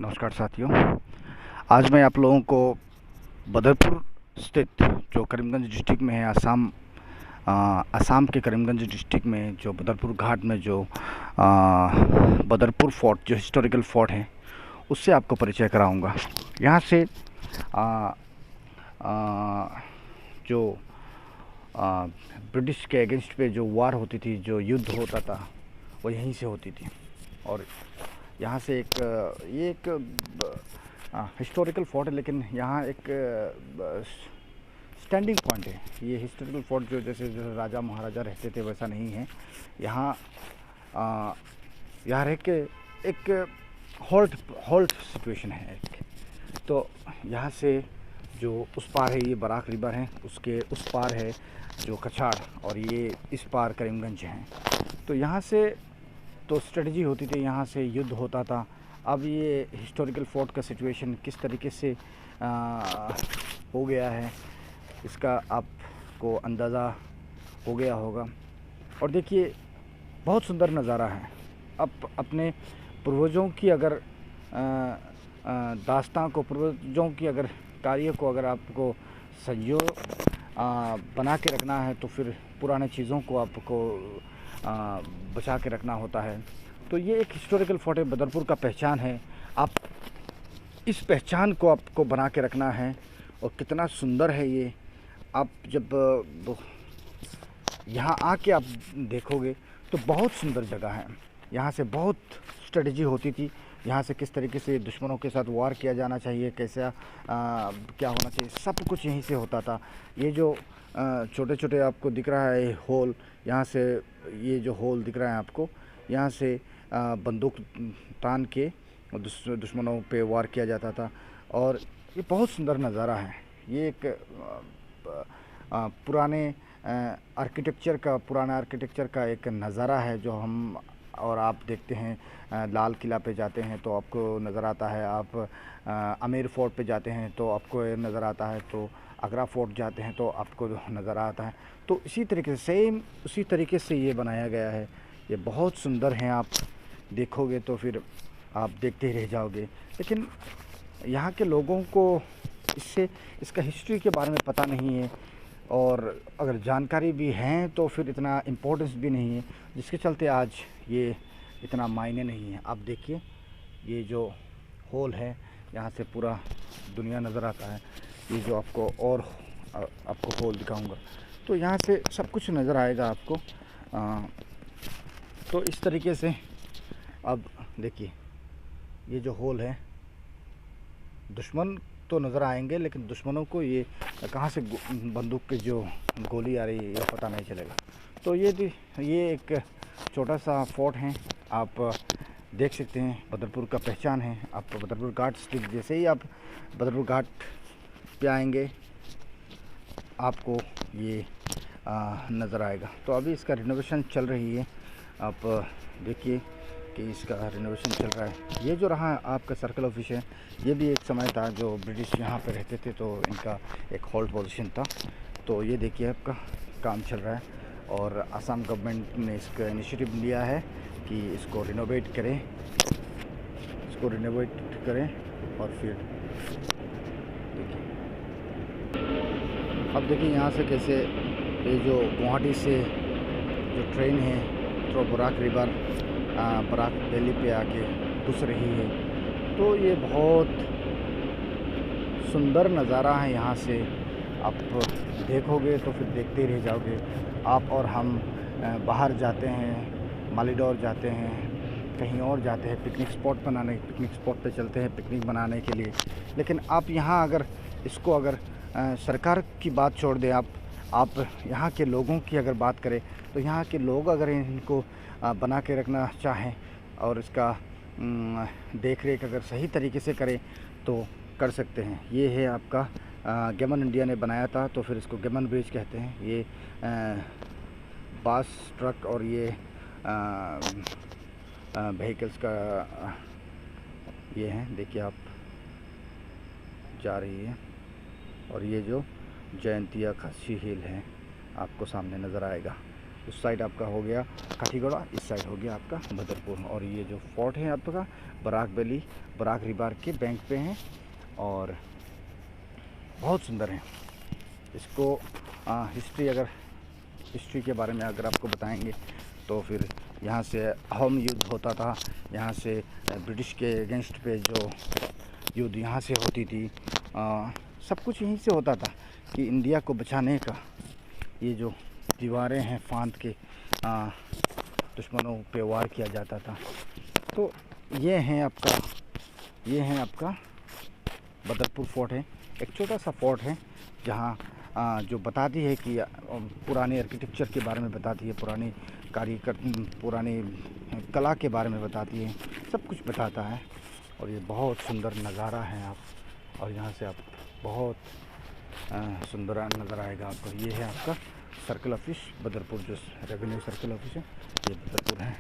नमस्कार साथियों। आज मैं आप लोगों को बदरपुर स्थित जो करीमगंज डिस्ट्रिक्ट में है, असम के करीमगंज डिस्ट्रिक्ट में जो बदरपुर घाट में जो बदरपुर फोर्ट जो हिस्टोरिकल फोर्ट है उससे आपको परिचय कराऊंगा। यहाँ से आ, आ, जो ब्रिटिश के अगेंस्ट पे जो वार होती थी, जो युद्ध होता था, वो यहीं से होती थी। और यहाँ से ये एक हिस्टोरिकल फोर्ट है, लेकिन यहाँ एक स्टैंडिंग पॉइंट है। ये हिस्टोरिकल फोर्ट जो जैसे राजा महाराजा रहते थे वैसा नहीं है। यहाँ यहाँ रह के एक हॉल्ट सिचुएशन है तो यहाँ से जो उस पार है ये बराक रिवर है, उसके उस पार है जो कछाड़, और ये इस पार करीमगंज है। तो यहाँ से तो स्ट्रेटजी होती थी, यहाँ से युद्ध होता था। अब ये हिस्टोरिकल फोर्ट का सिचुएशन किस तरीके से हो गया है इसका आपको अंदाज़ा हो गया होगा। और देखिए, बहुत सुंदर नज़ारा है। अब अपने पूर्वजों की अगर दास्तां को, पूर्वजों की अगर कार्य को अगर आपको संजो बना के रखना है तो फिर पुराने चीज़ों को आपको बचा के रखना होता है। तो ये एक हिस्टोरिकल फोर्ट है, बदरपुर का पहचान है। आप इस पहचान को आपको बना के रखना है। और कितना सुंदर है ये, आप जब यहाँ आके आप देखोगे तो बहुत सुंदर जगह है। यहाँ से बहुत स्ट्रेटजी होती थी, यहाँ से किस तरीके से दुश्मनों के साथ वार किया जाना चाहिए, कैसा क्या होना चाहिए, सब कुछ यहीं से होता था। ये जो छोटे छोटे आपको दिख रहा है होल, यहाँ से ये जो होल दिख रहा है आपको, यहाँ से बंदूक तान के दुश्मनों पे वार किया जाता था। और ये बहुत सुंदर नज़ारा है। ये एक पुराने आर्किटेक्चर का एक नज़ारा है जो हम और आप देखते हैं। लाल किला पे जाते हैं तो आपको नज़र आता है, आप आमेर फोर्ट पे जाते हैं तो आपको नज़र आता है, तो आगरा फोर्ट जाते हैं तो आपको नज़र आता है। तो इसी तरीके से सेम उसी तरीके से ये बनाया गया है। ये बहुत सुंदर हैं, आप देखोगे तो फिर आप देखते ही रह जाओगे। लेकिन यहाँ के लोगों को इसका हिस्ट्री के बारे में पता नहीं है, और अगर जानकारी भी हैं तो फिर इतना इम्पोर्टेंस भी नहीं है, जिसके चलते आज ये इतना मायने नहीं है। आप देखिए, ये जो होल है यहाँ से पूरा दुनिया नज़र आता है। ये जो आपको होल दिखाऊंगा तो यहाँ से सब कुछ नज़र आएगा आपको। तो इस तरीके से अब देखिए, ये जो होल है, दुश्मन तो नज़र आएंगे लेकिन दुश्मनों को ये कहाँ से बंदूक की जो गोली आ रही है ये पता नहीं चलेगा। तो ये एक छोटा सा फोर्ट है, आप देख सकते हैं। बदरपुर का पहचान है। आप बदरपुर घाट स्थित, जैसे ही आप बदरपुर घाट पे आएंगे आपको ये नज़र आएगा। तो अभी इसका रिनोवेशन चल रही है, आप देखिए कि इसका रिनोवेशन चल रहा है। ये जो रहा आपका सर्कल ऑफिस है, ये भी एक समय था जो ब्रिटिश यहाँ पे रहते थे, तो इनका एक होल्ड पोजीशन था। तो ये देखिए आपका काम चल रहा है, और असम गवर्नमेंट ने इसका इनिशिएटिव लिया है कि इसको रिनोवेट करें, और फिर देखिए, अब देखिए यहाँ से कैसे ये जो गुवाहाटी से जो ट्रेन है तो बराक रिवर बराक वैली पे आके घुस रही है। तो ये बहुत सुंदर नज़ारा है। यहाँ से आप देखोगे तो फिर देखते ही रह जाओगे। आप और हम बाहर जाते हैं, मालीडोर जाते हैं, कहीं और जाते हैं पिकनिक स्पॉट पे चलते हैं पिकनिक बनाने के लिए। लेकिन आप यहाँ अगर सरकार की बात छोड़ दें, आप यहाँ के लोगों की अगर बात करें तो यहाँ के लोग अगर इनको बना के रखना चाहें और इसका देख रेख अगर सही तरीके से करें तो कर सकते हैं। ये है आपका गेमन इंडिया ने बनाया था, तो फिर इसको गेमन ब्रिज कहते हैं। ये बस ट्रक और ये व्हीकल्स का ये हैं, देखिए आप जा रही है। और ये जो जयंतिया खासी हिल है आपको सामने नज़र आएगा। उस साइड आपका हो गया काठीगुड़ा, इस साइड हो गया आपका बदरपुर। और ये जो फोर्ट है आपका बराक वैली, बराक रिवर के बैंक पे हैं और बहुत सुंदर है। इसको हिस्ट्री के बारे में अगर आपको बताएंगे तो फिर यहाँ से अहम युद्ध होता था, यहाँ से ब्रिटिश के अगेंस्ट पे जो युद्ध यहाँ से होती थी, सब कुछ यहीं से होता था कि इंडिया को बचाने का ये जो दीवारें हैं फांद के दुश्मनों पे वार किया जाता था। तो ये है आपका बदरपुर फोर्ट है। एक छोटा सा फोर्ट है जहाँ जो बताती है कि पुराने आर्किटेक्चर के बारे में बताती है, पुरानी कला के बारे में बताती है, सब कुछ बताता है। और ये बहुत सुंदर नज़ारा है आप, और यहाँ से आप बहुत सुंदर नज़र आएगा आपको। ये है आपका सर्कल ऑफिस बदरपुर, जो रेवेन्यू सर्कल ऑफिस है ये बदरपुर है।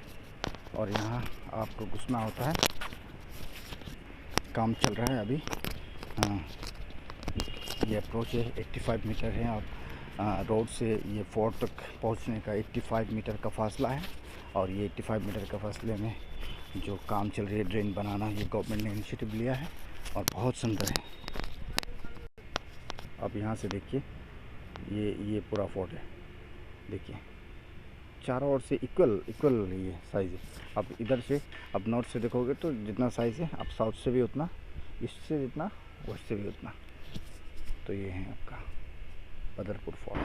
और यहाँ आपको घुसना होता है, काम चल रहा है अभी। ये अप्रोच है 85 मीटर है। आप रोड से ये फोर्ट तक पहुंचने का 85 मीटर का फासला है। और ये 85 मीटर का फासले में जो काम चल रही है ड्रेन बनाना, ये गवर्नमेंट ने इनिशिएटिव लिया है और बहुत सुंदर है। अब यहाँ से देखिए ये पूरा फोर्ट है, देखिए चारों ओर से इक्वल ये साइज़ है। अब इधर से अब नॉर्थ से देखोगे तो जितना साइज़ है, अब साउथ से भी उतना, ईस्ट से जितना, वेस्ट से भी उतना। तो ये है आपका बदरपुर फोर्ट।